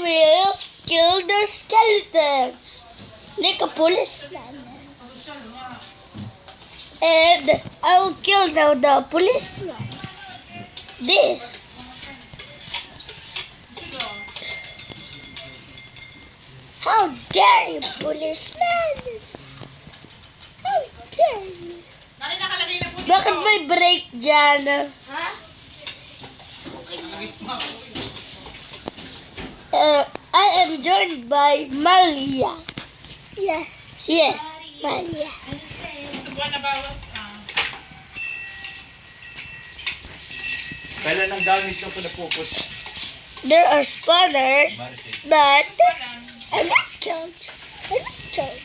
will kill the skeletons like a policeman. And I will kill now the policeman. This. How dare you, policeman? How dare you? Bakit may break dyan? Ha? I am joined by Malia. Yeah, Malia. Kailan ang gamit ko po napupus? There are spawners, but I'm not killed. I'm not killed.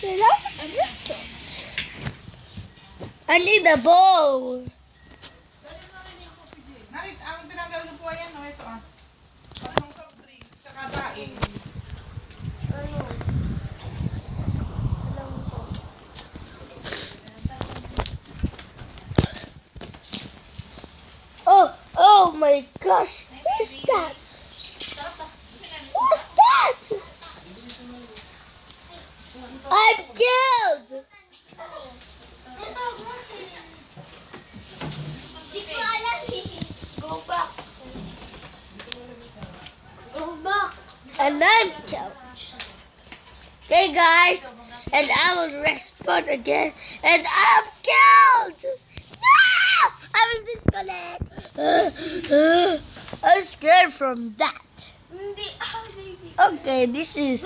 You know, I'm not killed. I need a bow. Narit, ang pinanggaling po yan, no? Ito ah. Tatlong soft drinks, tsaka daing. Oh my gosh, who's that? Who's that? I'm killed. Go back. Go back. And I'm killed. Okay guys, and I will respawn again, and I'm killed. No! I will disconnect. I'm scared from that. Okay, this is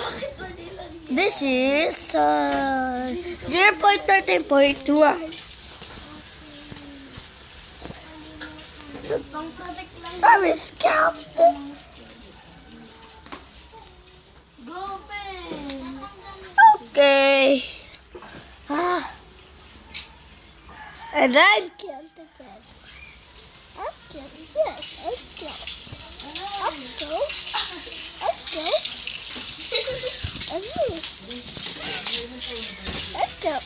0.13.1. I'm scared. Okay. And I'm killed again. I'm killed. Yes, I'm killed. I'm killed. I'm killed. I'm killed. I'm killed.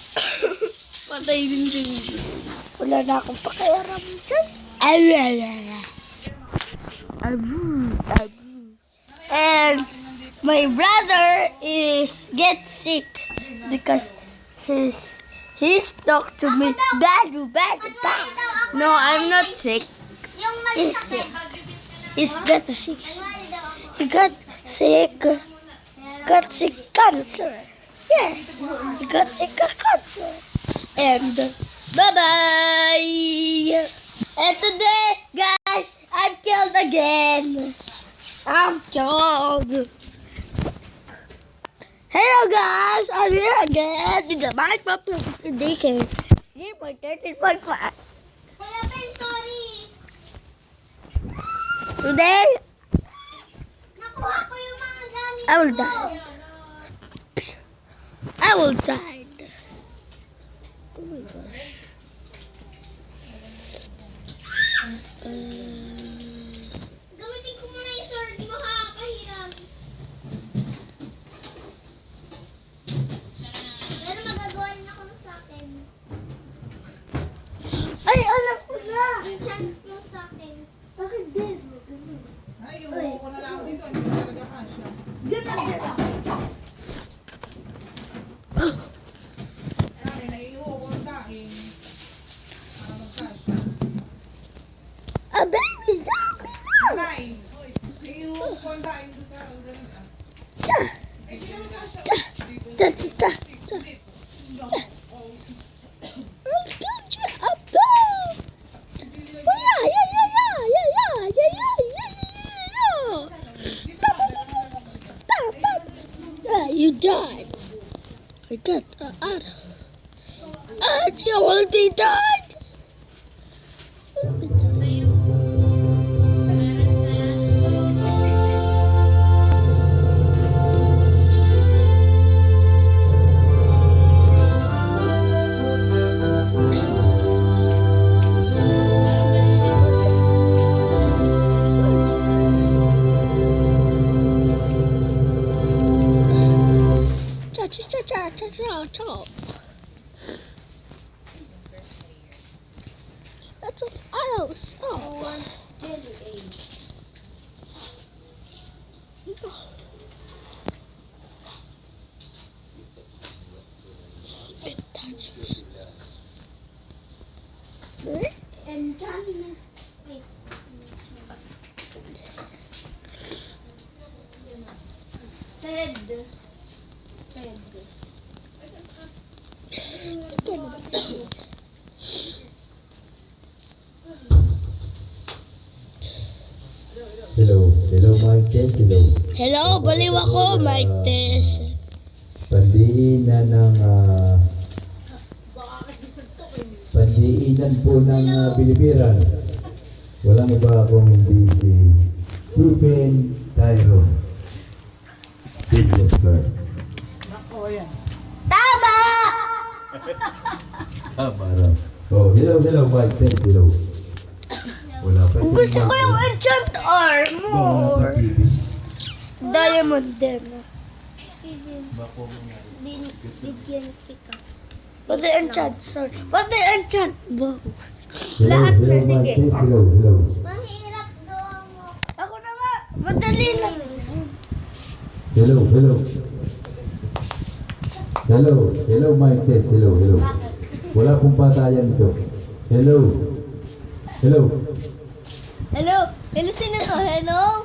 Patay din siya. Wala na akong pakiaram dyan. And my brother get sick because he's talked to me. Bad. No, I'm not sick. He's sick. He's got sick. He got sick. Got sick cancer. Yes, he got sick cancer. And bye-bye. And today, guys, I'm killed again. I'm killed. Hello guys, I'm here again with the Minecraft edition 0.13.5. Sorry. Today, Nakuha ko yung mga gamit I will ko. die. I will die. Oh my gosh. Gamitin ko muna yung sword mo ha, kahirap. Pero magagawa rin ako ng sa akin. Ay, alam ko na. Enchant mo sa akin. Bakit din? Ay, yung ko na lang dito, hindi ko talaga kasya. Ganun. Ay, naiiho ko ang daing. Para magkasya. A baby zombie. Daing. Naiiho ko ang daing doon sa ganun ah. Ay, hindi naman kasya. You died. I got out. You will be died. Lots of arrows. Oh. Head. Hello, hello Mike Tess, hello. Hello, baliw ako, Mike Tess. Pandiinan ng pandiinan po ng Bilibiran. Walang iba akong hindi si Stephen Tyrone. Silvester. Tama! Tama raw. Oh, hello Mike Tess, hello. Wala pa. Gusto ko yung enchant armor. Diamond din. Bigyan kita. Pati enchant sword. Pati enchant bow. Hello, Lahat na, hello Mike sige. Tess, hello. Mahirap doon mo. Ako na nga. Madali lang. Hello. Hello Mike Tess, hello. Wala pong patayan ito. Hello. Hello, sino to? Hello?